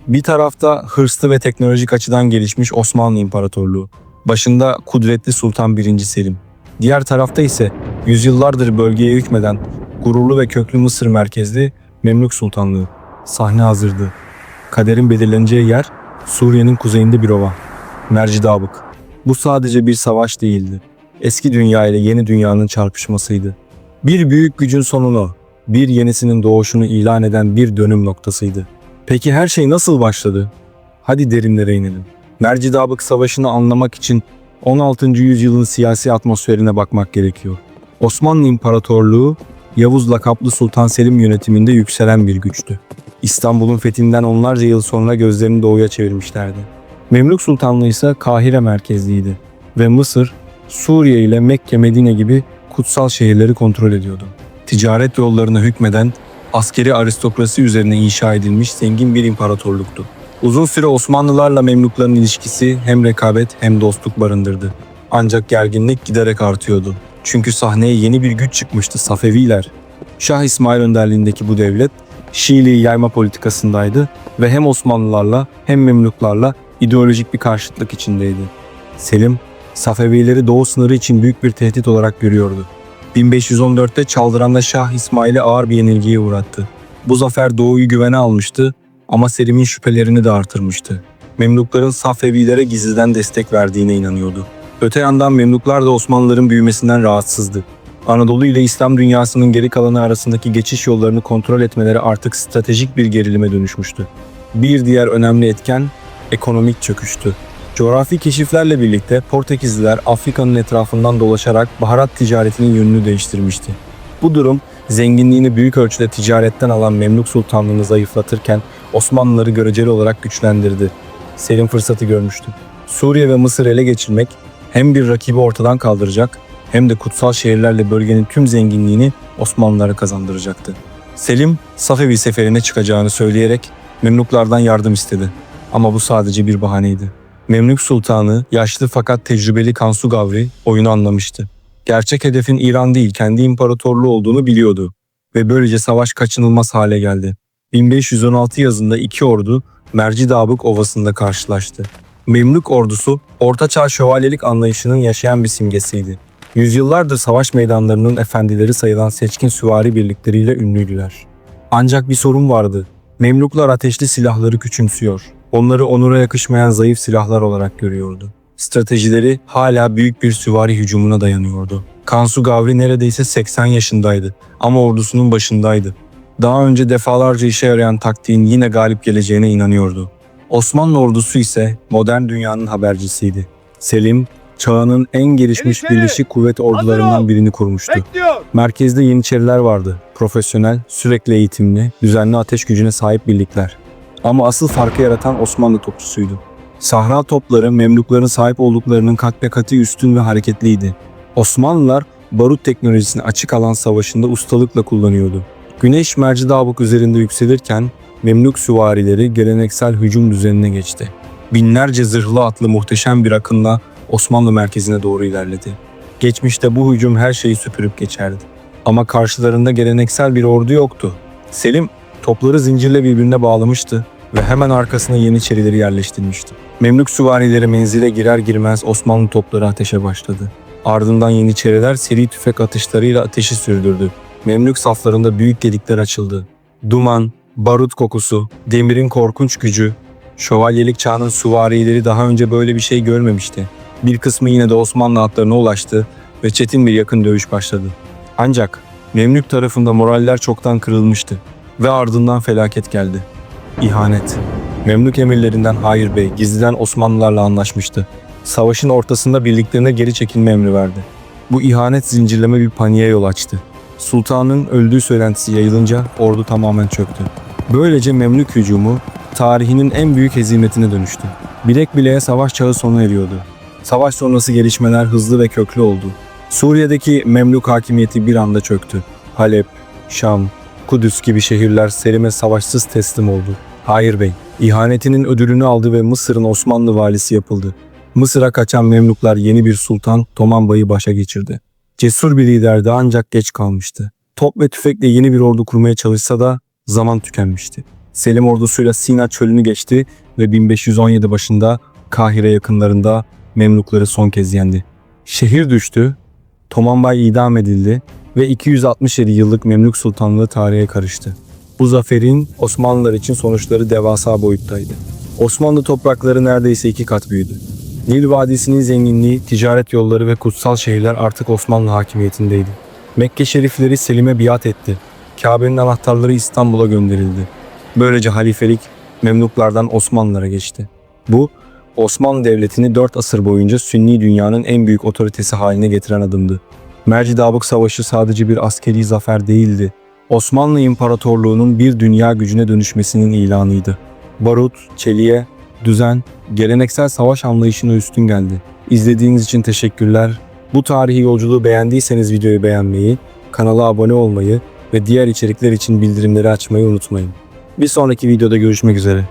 Bir tarafta hırslı ve teknolojik açıdan gelişmiş Osmanlı İmparatorluğu. Başında kudretli Sultan 1. Selim. Diğer tarafta ise yüzyıllardır bölgeye hükmeden gururlu ve köklü Mısır merkezli Memlük Sultanlığı. Sahne hazırdı. Kaderin belirleneceği yer Suriye'nin kuzeyinde bir ova. Mercidabık. Bu sadece bir savaş değildi. Eski dünya ile yeni dünyanın çarpışmasıydı. Bir büyük gücün sonunu, bir yenisinin doğuşunu ilan eden bir dönüm noktasıydı. Peki her şey nasıl başladı? Hadi derinlere inelim. Mercidabık Savaşı'nı anlamak için 16. yüzyılın siyasi atmosferine bakmak gerekiyor. Osmanlı İmparatorluğu, Yavuz lakaplı Sultan Selim yönetiminde yükselen bir güçtü. İstanbul'un fethinden onlarca yıl sonra gözlerini doğuya çevirmişlerdi. Memlük Sultanlığı ise Kahire merkezliydi ve Mısır, Suriye ile Mekke, Medine gibi kutsal şehirleri kontrol ediyordu. Ticaret yollarına hükmeden, askeri aristokrasi üzerine inşa edilmiş zengin bir imparatorluktu. Uzun süre Osmanlılarla Memlukların ilişkisi hem rekabet hem dostluk barındırdı. Ancak gerginlik giderek artıyordu. Çünkü sahneye yeni bir güç çıkmıştı: Safeviler. Şah İsmail önderliğindeki bu devlet, Şiiliği yayma politikasındaydı ve hem Osmanlılarla hem Memluklarla ideolojik bir karşıtlık içindeydi. Selim, Safevileri doğu sınırı için büyük bir tehdit olarak görüyordu. 1514'te Çaldıran'da Şah İsmail'i ağır bir yenilgiye uğrattı. Bu zafer doğuyu güvene almıştı ama Selim'in şüphelerini de artırmıştı. Memlukların Safevilere gizliden destek verdiğine inanıyordu. Öte yandan Memluklar da Osmanlıların büyümesinden rahatsızdı. Anadolu ile İslam dünyasının geri kalanı arasındaki geçiş yollarını kontrol etmeleri artık stratejik bir gerilime dönüşmüştü. Bir diğer önemli etken ekonomik çöküştü. Coğrafi keşiflerle birlikte Portekizliler Afrika'nın etrafından dolaşarak baharat ticaretinin yönünü değiştirmişti. Bu durum zenginliğini büyük ölçüde ticaretten alan Memlük Sultanlığı'nı zayıflatırken Osmanlıları göreceli olarak güçlendirdi. Selim fırsatı görmüştü. Suriye ve Mısır'ı ele geçirmek hem bir rakibi ortadan kaldıracak hem de kutsal şehirlerle bölgenin tüm zenginliğini Osmanlılara kazandıracaktı. Selim, Safevi seferine çıkacağını söyleyerek Memluklardan yardım istedi. Ama bu sadece bir bahaneydi. Memlük Sultanı, yaşlı fakat tecrübeli Kansu Gavri oyunu anlamıştı. Gerçek hedefin İran değil, kendi imparatorluğu olduğunu biliyordu ve böylece savaş kaçınılmaz hale geldi. 1516 yazında iki ordu Mercidabık Ovası'nda karşılaştı. Memlük ordusu, ortaçağ şövalyelik anlayışının yaşayan bir simgesiydi. Yüzyıllardır savaş meydanlarının efendileri sayılan seçkin süvari birlikleriyle ünlüydüler. Ancak bir sorun vardı. Memluklar ateşli silahları küçümsüyor. Onları onura yakışmayan zayıf silahlar olarak görüyordu. Stratejileri hala büyük bir süvari hücumuna dayanıyordu. Kansu Gavri neredeyse 80 yaşındaydı ama ordusunun başındaydı. Daha önce defalarca işe yarayan taktiğin yine galip geleceğine inanıyordu. Osmanlı ordusu ise modern dünyanın habercisiydi. Selim, çağının en gelişmiş birleşik kuvvet ordularından birini kurmuştu. Merkezde Yeniçeriler vardı. Profesyonel, sürekli eğitimli, düzenli ateş gücüne sahip birlikler. Ama asıl farkı yaratan Osmanlı topçusuydu. Sahra topları Memlukların sahip olduklarının kat be katı üstün ve hareketliydi. Osmanlılar barut teknolojisini açık alan savaşında ustalıkla kullanıyordu. Güneş Mercidabık üzerinde yükselirken Memlük süvarileri geleneksel hücum düzenine geçti. Binlerce zırhlı atlı muhteşem bir akınla Osmanlı merkezine doğru ilerledi. Geçmişte bu hücum her şeyi süpürüp geçerdi. Ama karşılarında geleneksel bir ordu yoktu. Selim topları zincirle birbirine bağlamıştı ve hemen arkasına Yeniçerileri yerleştirmişti. Memlük süvarileri menzile girer girmez Osmanlı topları ateşe başladı. Ardından Yeniçeriler seri tüfek atışlarıyla ateşi sürdürdü. Memlük saflarında büyük delikler açıldı. Duman, barut kokusu, demirin korkunç gücü, şövalyelik çağının süvarileri daha önce böyle bir şey görmemişti. Bir kısmı yine de Osmanlı atlarına ulaştı ve çetin bir yakın dövüş başladı. Ancak Memlük tarafında moraller çoktan kırılmıştı ve ardından felaket geldi. İhanet. Memlük emirlerinden Hayır Bey gizliden Osmanlılarla anlaşmıştı. Savaşın ortasında birliklerine geri çekilme emri verdi. Bu ihanet zincirleme bir paniğe yol açtı. Sultanın öldüğü söylentisi yayılınca ordu tamamen çöktü. Böylece Memlük hücumu tarihinin en büyük hezimetine dönüştü. Bilek bileğe savaş çağı sona eriyordu. Savaş sonrası gelişmeler hızlı ve köklü oldu. Suriye'deki Memlük hakimiyeti bir anda çöktü. Halep, Şam, Kudüs gibi şehirler Selim'e savaşsız teslim oldu. Hayır Bey, ihanetinin ödülünü aldı ve Mısır'ın Osmanlı valisi yapıldı. Mısır'a kaçan Memluklar yeni bir sultan Toman Bey'i başa geçirdi. Cesur bir liderdi ancak geç kalmıştı. Top ve tüfekle yeni bir ordu kurmaya çalışsa da zaman tükenmişti. Selim ordusuyla Sina çölünü geçti ve 1517 başında Kahire yakınlarında Memlukları son kez yendi. Şehir düştü, Tomanbay idam edildi ve 267 yıllık Memlük Sultanlığı tarihe karıştı. Bu zaferin Osmanlılar için sonuçları devasa boyuttaydı. Osmanlı toprakları neredeyse 2 kat büyüdü. Nil Vadisi'nin zenginliği, ticaret yolları ve kutsal şehirler artık Osmanlı hakimiyetindeydi. Mekke şerifleri Selim'e biat etti. Kabe'nin anahtarları İstanbul'a gönderildi. Böylece halifelik Memluklardan Osmanlılara geçti. Bu, Osmanlı Devleti'ni 4 asır boyunca Sünni dünyanın en büyük otoritesi haline getiren adımdı. Mercidabık Savaşı sadece bir askeri zafer değildi. Osmanlı İmparatorluğu'nun bir dünya gücüne dönüşmesinin ilanıydı. Barut, çeliğe, düzen, geleneksel savaş anlayışına üstün geldi. İzlediğiniz için teşekkürler. Bu tarihi yolculuğu beğendiyseniz videoyu beğenmeyi, kanala abone olmayı ve diğer içerikler için bildirimleri açmayı unutmayın. Bir sonraki videoda görüşmek üzere.